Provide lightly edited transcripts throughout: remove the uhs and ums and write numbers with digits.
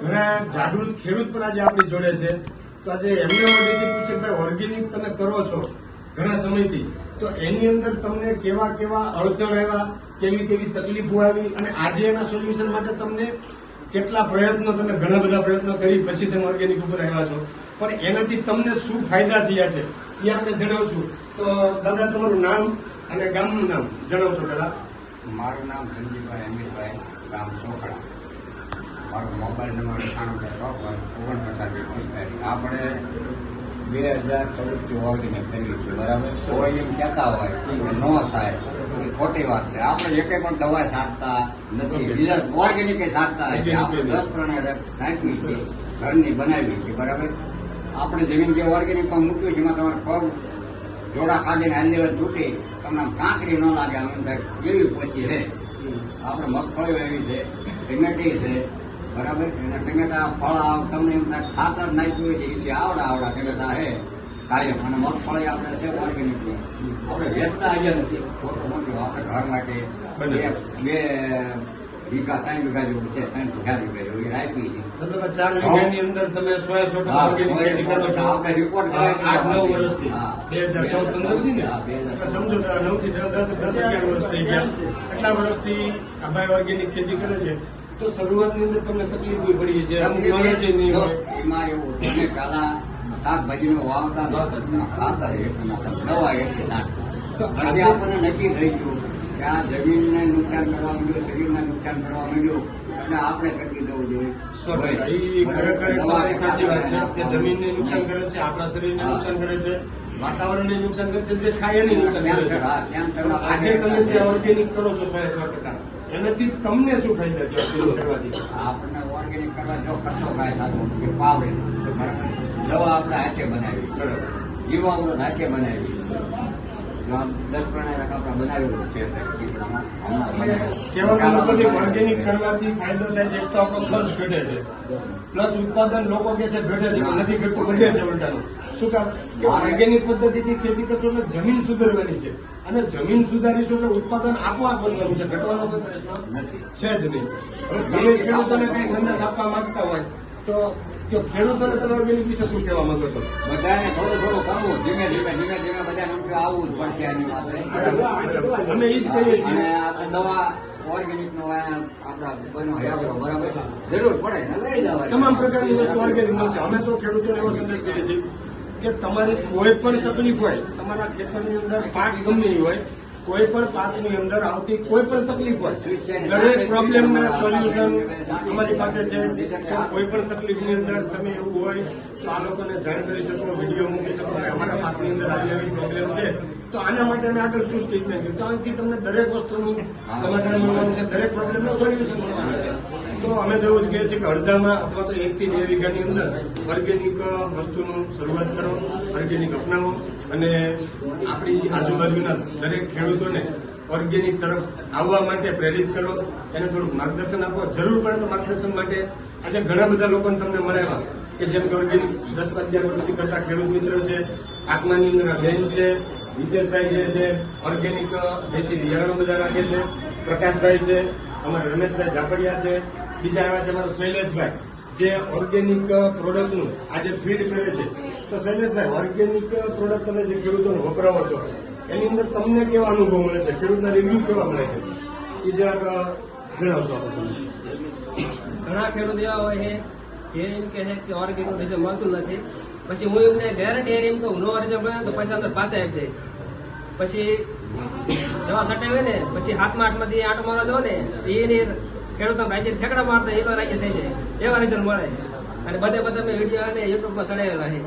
ઘણા જાગૃત ખેડૂત પણ આજે આપણી જોડે છે. તો આજે એમને મોઢેથી પૂછે ભાઈ ઓર્ગેનિક તમે કરો છો ઘણા સમયથી, તો એની અંદર તમને કેવા કેવા અડચણ આવ્યા, કેવી કેવી તકલીફો આવી, અને આજે એના સોલ્યુશન માટે તમને કેટલા પ્રયત્નો, તમે ઘણા બધા પ્રયત્નો કરી પછી તમે ઓર્ગેનિક ઉપર આવ્યા છો, પણ એનાથી તમને શું ફાયદા થયા છે એ આપણે જણાવશું. તો દાદા તમારું નામ અને ગામનું નામ જણાવશો પેલા? મારું નામ ધનજીભાઈ અમિતભાઈ, ગામ ચોકડા. મારો મોબાઈલ નંબર 98 આપણે 2014 ઓર્ગેનિક કરીએ છીએ, બરાબર. કોઈ એમ કહેતા હોય કે ન થાય એ ખોટી વાત છે. આપણે એકે પણ દવા છાંટતા નથી, બીજા ઓર્ગેનિક છાંટતા નથી. આપણે 10 પ્રમાણે નાખવી છે, ઘરની બનાવી છે, બરાબર. આપણે જમીન જે ઓર્ગેનિક પણ મૂક્યું છે એમાં તમારે પગ જોડા કાઢીને હાલી છૂટી તમને કાંકરી ન લાગે, આમ કેવી પહોંચી છે. આપણે મગફળી એવી છે, ટમેટી છે, બરાબર. એના ટમેટા ફળ તમને એમ થાય ખાતર નાખ્યું હોય છે એથી આવડા ટમેટા છે કાયમ. અને મગફળી આપણે છે ઓર્ગેનિક ની, આપણે વેચતા આવ્યા નથી. ખોટું મોટું આપણે ઘર માટે 2 વીઘા 3 વીઘા જેવું છે, 3 થી 4 વીઘા જેવું એ રાખી છે. મતલબ 4 વીઘાની અંદર તમે 100% ઓર્ગેનિક ખેતી કરો છો. આપણે રિપોર્ટ 8-9 વર્ષથી 2014-15 થી ને સમજો તો 9 થી 10-11 વર્ષ થઈ ગયા. એટલા વર્ષથી આ ભાઈ ઓર્ગેનિક ખેતી કરે છે. તો શરૂઆતની અંદર તમને તકલીફ પડી છે, અમુક નોલેજ નહીં હોય. એમાં એવું તમે પેલા શાકભાજીનો વાવતા ખાતર દવા એટલી નાખતા, પછી આપણને નક્કી થઈ ગયું કે આ જમીનને નુકસાન કરવા માંડ્યું, શરીરને નુકસાન કરવા માંડ્યું, એટલે આપણે કરી દેવું જોઈએ. ખરેખર તમારી સાચી વાત છે કે જમીનને નુકસાન કરે છે, આપણા શરીરને નુકસાન કરે છે, વાતાવરણને નુકસાન કરે છે, જે ખાય એને નુકસાન કરે છે. આજે તમે જે ઓર્ગેનિક કરો છો 100% એનાથી તમને શું ફાયદા થયા કરવાથી? આપણને ઓર્ગેનિક કરવા જો ખર્ચો કાંઈ થતો કે પાવડે, બરાબર. દવા આપણે હાથે બનાવી, બરાબર. જીવામૃત હાથે બનાવી, 10 પ્રમાણે આપણે બનાવેલું છે. કહેવાનો મતલબ ઓર્ગેનિક કરવાથી ફાયદો થાય છે. એક તો આપણો ખર્ચ ઘટે છે, પ્લસ ઉત્પાદન લોકો કે છે ઘટે છે, નથી ઘટતું, વધે છે ઉલટાનું. શું કામ કે ઓર્ગેનિક પદ્ધતિથી ખેતી કરશો એટલે જમીન સુધારવાની છે, અને જમીન સુધારીશું એટલે ઉત્પાદન આપોઆપ વધવાનું છે, ઘટવાનો કોઈ પ્રશ્ન છે જ નહીં. હવે તમે ખેડૂતોને કઈ સંદેશ આપવા માંગતા હોય તો ખેડૂતોને તમે ઓર્ગેનિક વિશે શું કહેવા માંગો છો? બધાને થોડું કરવું, ધીમે ધીમે બધાને આવવું જ પડશે આની પાસે. અમે એ જ કહીએ છીએ. અને આપણે દવા ઓર્ગેનિક નો આપડા બનો બરાબર જરૂર પડે ને લઈ જવા. તમામ પ્રકારની વસ્તુ ઓર્ગેનિક મળશે. અમે તો ખેડૂતોને એવો સંદેશ કરીએ છીએ કે તમારી કોઈ પણ તકલીફ હોય, તમારા ખેતરની અંદર પાક ગમે હોય, કોઈ પણ પાકની અંદર આવતી કોઈ પણ તકલીફ હોય, દરેક પ્રોબ્લેમના સોલ્યુશન અમારી પાસે છે. તો કોઈ પણ તકલીફની અંદર તમે એવું હોય તો આ લોકોને જાણ કરી શકો, વિડીયો મૂકી શકો કે અમારા પાકની અંદર આવી પ્રોબ્લેમ છે, તો આના માટે અમે આગળ શું સ્ટેટમેન્ટ કર્યું. તો આથી તમને દરેક વસ્તુનું સમાધાન મળવાનું છે, દરેક પ્રોબ્લેમનું સોલ્યુશન મળવાનું છે. તો અમે તો એવું જ કહીએ છીએ કે અડધામાં અથવા તો 1 થી 2 વીઘાની અંદર ઓર્ગેનિક વસ્તુનું શરૂઆત કરો, ઓર્ગેનિક અપનાવો, અને આપણી આજુબાજુના દરેક ખેડૂતોને ઓર્ગેનિક તરફ આવવા માટે પ્રેરિત કરો, એને થોડુંક માર્ગદર્શન આપો. જરૂર પડે તો માર્ગદર્શન માટે આજે ઘણા બધા લોકોને તમને મળ્યા કે જેમ કે ઓર્ગેનિક 10-11 વર્ષથી કરતા ખેડૂત મિત્ર છે. આત્માની અંદર બેન છે, વિદેશભાઈ છે જે ઓર્ગેનિક દેશી બિયારણો બધા રાખે છે, પ્રકાશભાઈ છે, અમારા રમેશભાઈ ઝાપડિયા છે, બીજા આવ્યા છે અમારા શૈલેષભાઈ જે ઓર્ગેનિક પ્રોડક્ટનું આજે ફીડ કરે છે. તો શૈલેષભાઈ, ઓર્ગેનિક પ્રોડક્ટ તમે જે ખેડૂતોને વપરાવો છો એની અંદર તમને કેવા અનુભવ મળે છે, ખેડૂતના રિવ્યુ કેવા મળે છે, એ જરાક જણાવશો આપણે? ઘણા ખેડૂત એવા હોય છે જે એમ કે છે કે ઓર્ગેનિક રિઝલ્ટ મળતું નથી. પછી હું એમને ગેરંટી એમ કહું નો રિઝલ્ટ મળે તો પૈસા અંદર પાસે આપી દઈશ. પછી દવા છટાઈ હોય ને પછી 7-8માંથી આંટો મારવા દો ને એની ખેડૂતો રાજ્ય ઠેકડા મારતા એ તો રાજ્ય થઈ જાય એવા રિઝલ્ટ મળે. અને બધે મેં વિડીયો અને યુટ્યુબમાં ચડાવેલા છે.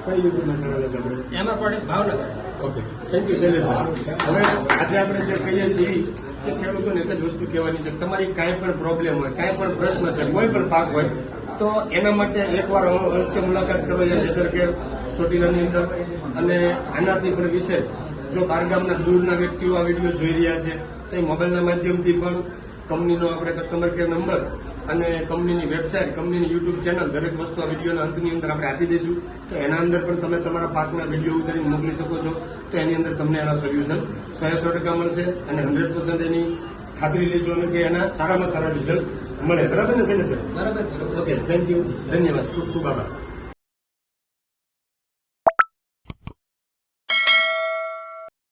કઈ યુટ્યુબમાં ચડાવેલા છે આપણે? એમાં product Bhavnagar. Okay, thank you શૈલેષભાઈ. હવે આજે આપણે જે કહીએ છીએ કે ખેડૂતોને એક જ વસ્તુ કહેવાની છે, તમારી કાંઈ પણ પ્રોબ્લેમ હોય, કાંઈ પણ પ્રશ્ન છે, કોઈ પણ પાક હોય, તો એના માટે એકવાર અવશ્ય મુલાકાત કરો છે લેધર કેર ચોટીલાની અંદર. અને આનાથી પણ વિશેષ જો બહારગામના દૂરના વ્યક્તિઓ આ વિડીયો જોઈ રહ્યા છે તો એ મોબાઈલના માધ્યમથી પણ કંપનીનો આપણે કસ્ટમર કેર નંબર અને કંપનીની વેબસાઇટ, કંપનીની યુટ્યુબ ચેનલ, દરેક વસ્તુ આ વિડીયોના અંતની અંદર આપણે આપી દઈશું. તો એના અંદર પણ તમે તમારા પાકના વિડીયો ઉતારીને મોકલી શકો છો. તો એની અંદર તમને એના સોલ્યુશન 100% મળશે અને 100% એની ખાતરી લેજો કે એના સારામાં સારા રિઝલ્ટ મળે. બરાબર ને શૈલેષભાઈ? બરાબર બરાબર ઓકે, થેન્ક યુ, ધન્યવાદ, ખૂબ ખૂબ આભાર.